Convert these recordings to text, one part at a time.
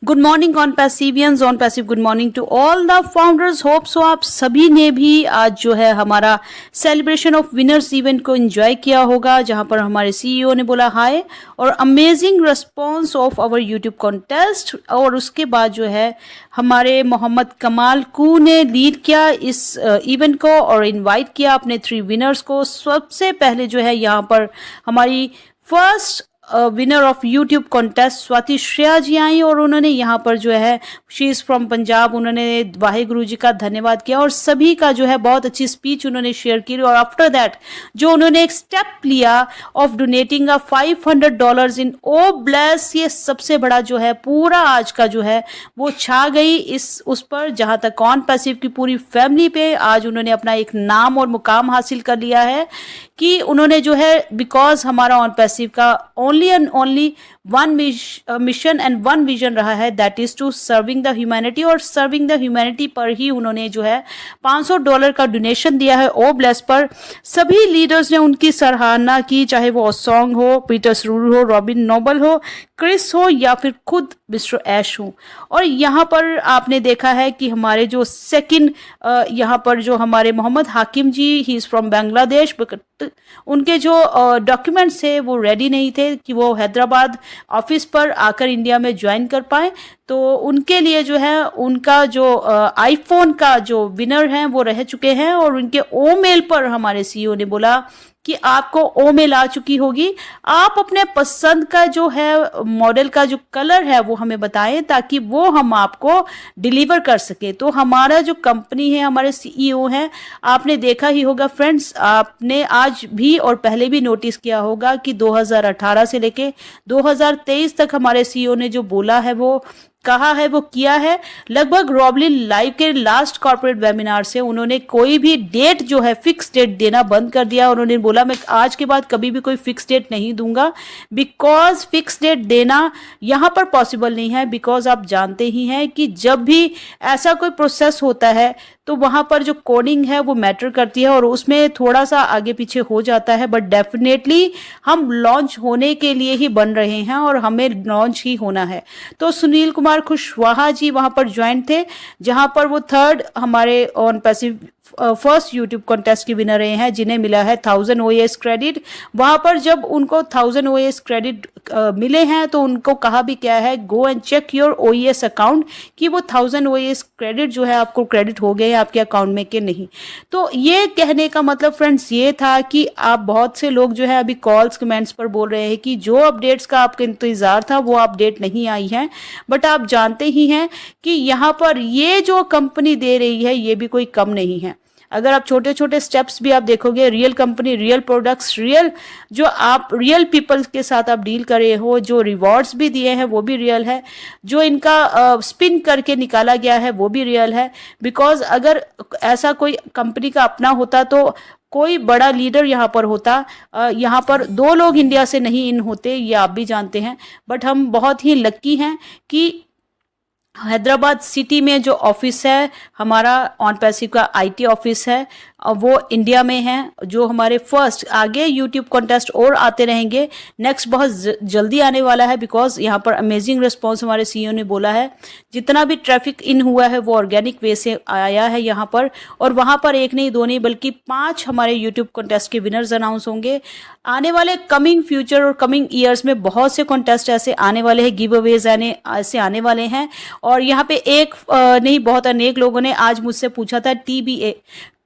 Good morning on पैसिवियंस on passive good morning to all the founders. Hope so आप सभी ने भी आज जो है हमारा सेलिब्रेशन ऑफ विनर्स इवेंट को एंजॉय किया होगा, जहां पर हमारे सीईओ ने बोला हाय और amazing response of our YouTube contest. और उसके बाद जो है हमारे मोहम्मद कमाल कू ने लीड किया इस इवेंट को और इनवाइट किया अपने 3 विनर्स को। सबसे पहले जो है यहाँ पर हमारी first winner of YouTube contest Swati Shreya ji आई और उन्होंने यहाँ पर जो है शी इज़ फ्रॉम पंजाब, उन्होंने वाहिगुरु जी का धन्यवाद किया और सभी का जो है बहुत अच्छी स्पीच उन्होंने शेयर की। और आफ्टर दैट जो उन्होंने एक स्टेप लिया of donating $500 in O bless, ये सबसे बड़ा जो है पूरा आज का जो है वो छा गई इस उस पर, जहाँ तक ऑन पैसिव की पूरी फैमिली पे आज उन्होंने अपना एक नाम और मुकाम हासिल कर लिया है कि उन्होंने जो है बिकॉज हमारा ऑन पैसिव का only and only one mission and one vision रहा है, that is to serving the humanity. और सर्विंग द ह्यूमैनिटी पर ही उन्होंने जो है $500 का डोनेशन दिया है ओ ब्लेस पर। सभी लीडर्स ने उनकी सराहना की, चाहे वो ओसोंग हो, पीटर सरूर हो, रॉबिन नोबल हो, क्रिस हो या फिर खुद मिस्टर ऐश हो। और यहाँ पर आपने देखा है कि हमारे जो सेकंड यहाँ पर जो हमारे मोहम्मद हाकिम जी, ही इज़ फ्रॉम बांग्लादेश, उनके जो डॉक्यूमेंट्स थे वो रेडी नहीं थे कि वो हैदराबाद ऑफिस पर आकर इंडिया में ज्वाइन कर पाए। तो उनके लिए जो है उनका जो आईफोन का जो विनर हैं वो रह चुके हैं और उनके ओ मेल पर हमारे सीईओ ने बोला कि आपको ओ मेल आ चुकी होगी, आप अपने पसंद का जो है मॉडल का जो कलर है वो हमें बताएं ताकि वो हम आपको डिलीवर कर सके। तो हमारा जो कंपनी है, हमारे सीईओ हैं, आपने देखा ही होगा फ्रेंड्स, आपने आज भी और पहले भी नोटिस किया होगा कि 2018 से लेके 2023 तक हमारे सीईओ ने जो बोला है वो कहा है वो किया है। लगभग रॉबली लाइव के लास्ट कॉर्पोरेट वेबिनार से उन्होंने कोई भी डेट जो है फिक्स डेट देना बंद कर दिया। उन्होंने बोला मैं आज के बाद कभी भी कोई फिक्स डेट नहीं दूंगा, बिकॉज फिक्स डेट देना यहाँ पर पॉसिबल नहीं है। बिकॉज आप जानते ही हैं कि जब भी ऐसा कोई प्रोसेस होता है तो वहाँ पर जो कोडिंग है वो मैटर करती है और उसमें थोड़ा सा आगे पीछे हो जाता है, बट डेफिनेटली हम लॉन्च होने के लिए ही बन रहे हैं और हमें लॉन्च ही होना है। तो सुनील कुमार खुशवाहा जी वहाँ पर ज्वाइन थे, जहाँ पर वो 3rd हमारे on passive first YouTube contest के विनर रहे हैं, जिन्हें मिला है 1000 OAS क्रेडिट। वहाँ पर जब उनको 1000 OAS क्रेडिट मिले हैं तो उनको कहा भी क्या है, go and check your OAS account कि वो 1000 OAS क्रेडिट जो है आपको क्रेडिट हो गए आपके अकाउंट में कि नहीं। तो ये कहने का मतलब फ्रेंड्स ये था कि आप बहुत से लोग जो है अभी कॉल्स कमेंट्स पर बोल रहे हैं कि जो अपडेट्स का आपका इंतजार था वो अपडेट नहीं आई है, बट आप जानते ही हैं कि यहाँ पर ये जो कंपनी दे रही है ये भी कोई कम नहीं है। अगर आप छोटे छोटे स्टेप्स भी आप देखोगे, real company, real products, real जो आप रियल पीपल के साथ आप डील कर रहे हो, जो रिवॉर्ड्स भी दिए हैं वो भी रियल है, जो इनका स्पिन करके निकाला गया है वो भी रियल है। बिकॉज अगर ऐसा कोई कंपनी का अपना होता तो कोई बड़ा लीडर यहाँ पर होता। यहाँ पर 2 लोग इंडिया से नहीं इन होते, ये आप भी जानते हैं। बट हम बहुत ही लक्की हैं कि हैदराबाद सिटी में जो ऑफिस है हमारा ऑन पैसिव का आईटी ऑफिस है वो इंडिया में है। जो हमारे फर्स्ट आगे यूट्यूब कॉन्टेस्ट और आते रहेंगे, नेक्स्ट बहुत जल्दी आने वाला है, बिकॉज यहाँ पर अमेजिंग रिस्पांस हमारे सीईओ ने बोला है जितना भी ट्रैफिक इन हुआ है वो ऑर्गेनिक वे से आया है यहाँ पर। और वहाँ पर 1 नहीं 2 नहीं बल्कि 5 हमारे यूट्यूब कॉन्टेस्ट के विनर्स अनाउंस होंगे। आने वाले कमिंग फ्यूचर और कमिंग ईयर्स में बहुत से कॉन्टेस्ट ऐसे आने वाले हैं, गिव अवेज ऐसे आने वाले हैं। और यहाँ पे एक नहीं बहुत अनेक लोगों ने आज मुझसे पूछा था TBA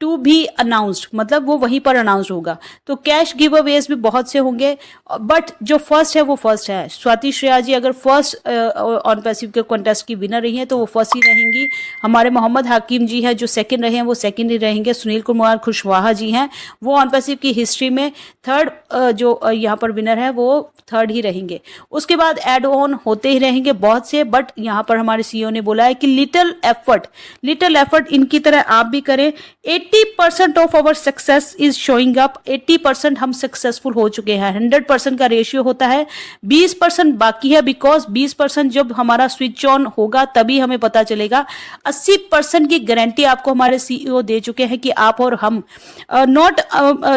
टू बी अनाउंस्ड, मतलब वो वहीं पर अनाउंस होगा। तो कैश गिव अवेज भी बहुत से होंगे, बट जो फर्स्ट है वो फर्स्ट है। स्वाति श्रेया जी अगर फर्स्ट ऑन पैसिव के कॉन्टेस्ट की विनर रही हैं तो वो फर्स्ट ही रहेंगी। हमारे मोहम्मद हाकिम जी हैं जो सेकंड रहे हैं वो सेकंड ही रहेंगे। सुनील कुमार खुशवाहा जी हैं वो ऑन पैसिव की हिस्ट्री में 3rd जो यहाँ पर विनर है वो 3rd ही रहेंगे। उसके बाद एड ऑन होते ही रहेंगे बहुत से, बट यहाँ पर हमारे सीईओ ने बोला है कि लिटिल एफर्ट इनकी तरह आप भी करें। 80% of our success is showing up. 80% हम सक्सेसफुल हो चुके हैं। 100% का रेशियो होता है, 20% बाकी है, बिकॉज 20% जब हमारा स्विच ऑन होगा तभी हमें पता चलेगा। 80% की गारंटी आपको हमारे सीईओ दे चुके हैं कि आप और हम, नॉट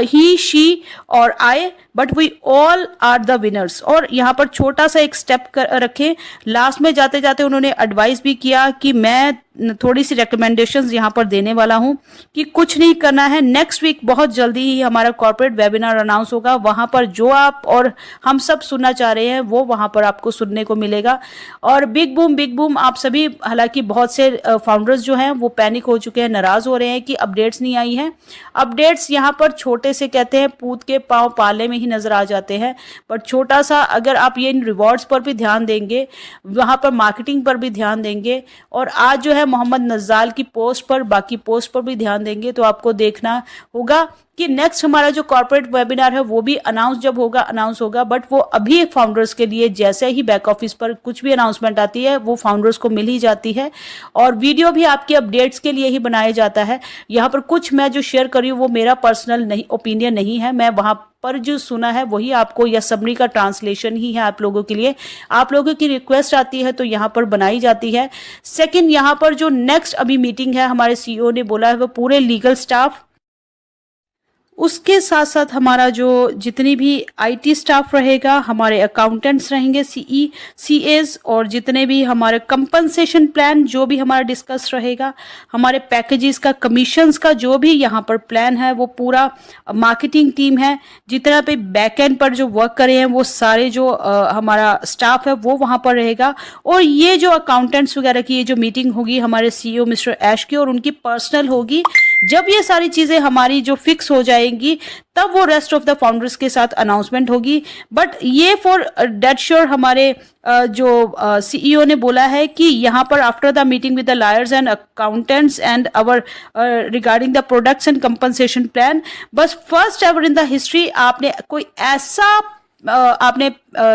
ही शी और I, but we all are the winners. और यहाँ पर छोटा सा एक स्टेप रखें, लास्ट में जाते जाते उन्होंने एडवाइस भी किया कि मैं थोड़ी सी रिकमेंडेशंस यहाँ पर देने वाला हूँ कि कुछ नहीं करना है। नेक्स्ट वीक बहुत जल्दी ही हमारा कॉर्पोरेट वेबिनार अनाउंस होगा, वहां पर जो आप और हम सब सुनना चाह रहे हैं वो वहां पर आपको सुनने को मिलेगा। और बिग बूम आप सभी, हालांकि बहुत से फाउंडर्स जो हैं वो पैनिक हो चुके हैं, नाराज हो रहे हैं कि अपडेट्स नहीं आई हैं। अपडेट्स यहाँ पर छोटे से कहते हैं पूत के पांव पाले में ही नजर आ जाते हैं, बट छोटा सा अगर आप ये इन रिवॉर्ड्स पर भी ध्यान देंगे, वहां पर मार्केटिंग पर भी ध्यान देंगे, और आज जो है मोहम्मद नज्जाल की पोस्ट पर, बाकी पोस्ट पर भी ध्यान देंगे, तो आपको देखना होगा कि नेक्स्ट हमारा जो कॉर्पोरेट वेबिनार है वो भी अनाउंस होगा, बट वो अभी फाउंडर्स के लिए, जैसे ही बैक ऑफिस पर कुछ भी अनाउंसमेंट आती है वो फाउंडर्स को मिल ही जाती है, और वीडियो भी आपके अपडेट्स के लिए ही बनाया जाता है। यहाँ पर कुछ मैं जो शेयर करी हूँ वो मेरा पर्सनल नहीं, ओपिनियन नहीं है, मैं वहां पर जो सुना है वही आपको, या समरी का ट्रांसलेशन ही है आप लोगों के लिए। आप लोगों की रिक्वेस्ट आती है तो यहाँ पर बनाई जाती है। सेकंड, यहाँ पर जो नेक्स्ट अभी मीटिंग है, हमारे सीईओ ने बोला है वो पूरे लीगल स्टाफ, उसके साथ साथ हमारा जो जितनी भी आईटी स्टाफ रहेगा, हमारे अकाउंटेंट्स रहेंगे, सीएस, और जितने भी हमारे कंपनसेशन प्लान जो भी हमारा डिस्कस रहेगा, हमारे पैकेजेस का, कमीशंस का जो भी यहाँ पर प्लान है, वो पूरा मार्केटिंग टीम है, जितना पे बैक एंड पर जो वर्क करे हैं वो सारे जो हमारा स्टाफ है वो वहाँ पर रहेगा। और ये जो अकाउंटेंट्स वगैरह की ये जो मीटिंग होगी हमारे सीईओ मिस्टर ऐश की, और उनकी पर्सनल होगी। जब ये सारी चीजें हमारी जो फिक्स हो जाएंगी तब वो रेस्ट ऑफ द फाउंडर्स के साथ अनाउंसमेंट होगी। बट ये फॉर डेट श्योर हमारे जो सीईओ ने बोला है कि यहाँ पर after the meeting with the lawyers and accountants and our regarding the products and compensation plan, बस first ever in the history आपने कोई ऐसा आपने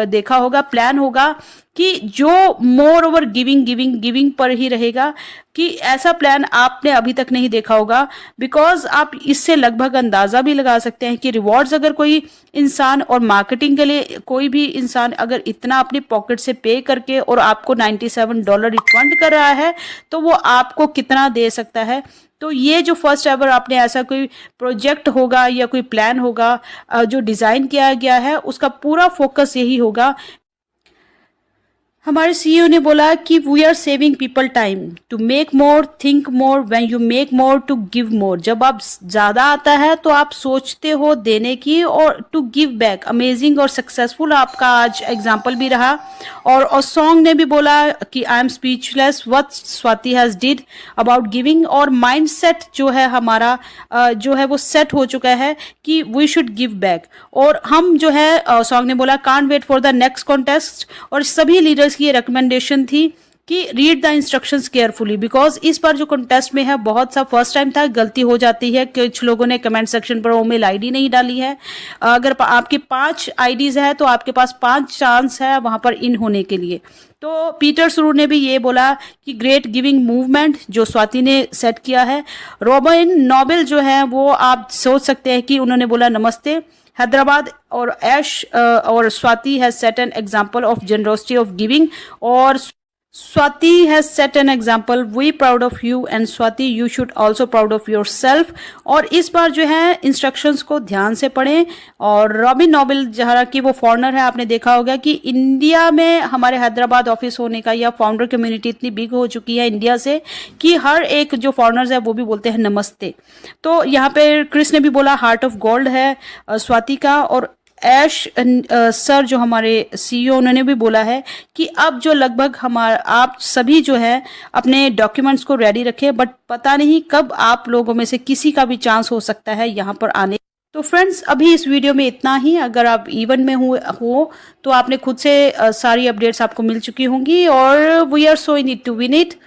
देखा होगा, प्लान होगा कि जो मोर ओवर गिविंग पर ही रहेगा, कि ऐसा प्लान आपने अभी तक नहीं देखा होगा। बिकॉज आप इससे लगभग अंदाजा भी लगा सकते हैं कि रिवॉर्ड्स अगर कोई इंसान, और मार्केटिंग के लिए कोई भी इंसान अगर इतना अपनी पॉकेट से पे करके और आपको $97 रिफंड कर रहा है तो वो आपको कितना दे सकता है। तो ये जो फर्स्ट एवर आपने ऐसा कोई प्रोजेक्ट होगा या कोई प्लान होगा जो डिजाइन किया गया है, उसका पूरा फोकस यही होगा। हमारे सीईओ ने बोला कि we are saving people time to make more, think more, when you make more to give more. जब आप ज्यादा आता है तो आप सोचते हो देने की, और टू गिव बैक। अमेजिंग और सक्सेसफुल आपका आज एग्जाम्पल भी रहा। और सॉन्ग ने भी बोला कि I am speechless what Swati has did about giving. और माइंड सेट जो है हमारा जो है वो सेट हो चुका है कि वी शुड गिव बैक। और हम जो है सॉन्ग ने बोला can't wait for the next contest. और सभी लीडर्स की ये रिकमेंडेशन थी कि read the instructions carefully, because इस बार जो कॉन्टेस्ट में है बहुत सा फर्स्ट टाइम था, गलती हो जाती है। कुछ लोगों ने कमेंट सेक्शन पर वो मेल आईडी नहीं डाली है। अगर आपके 5 आईडीज है तो आपके पास 5 चांस है वहां पर इन होने के लिए। तो पीटर सुरू ने भी ये बोला कि ग्रेट गिविंग मूवमेंट जो स्वाति ने सेट किया है। रॉबिन नोबेल जो है वो आप सोच सकते हैं कि उन्होंने बोला नमस्ते हैदराबाद। और ऐश और Swati has set an example of generosity of giving. और Swati has set an example. We proud of you and Swati you should also proud of yourself. और इस बार जो है इंस्ट्रक्शंस को ध्यान से पढ़ें। और रॉबिन नोबेल जहाँ की वो फॉरेनर है, आपने देखा होगा कि इंडिया में हमारे हैदराबाद ऑफिस होने का या फाउंडर कम्युनिटी इतनी बिग हो चुकी है इंडिया से कि हर एक जो फॉरेनर्स है वो भी बोलते हैं नमस्ते। तो यहाँ पे क्रिस ने भी बोला हार्ट ऑफ गोल्ड है स्वाति का। और ऐश सर जो हमारे सीईओ उन्होंने भी बोला है कि अब जो लगभग आप सभी जो है अपने डॉक्यूमेंट्स को रेडी रखें, बट पता नहीं कब आप लोगों में से किसी का भी चांस हो सकता है यहाँ पर आने। तो फ्रेंड्स अभी इस वीडियो में इतना ही। अगर आप इवन में हो तो आपने खुद से सारी अपडेट्स आपको मिल चुकी होंगी। और we are so in it to win it.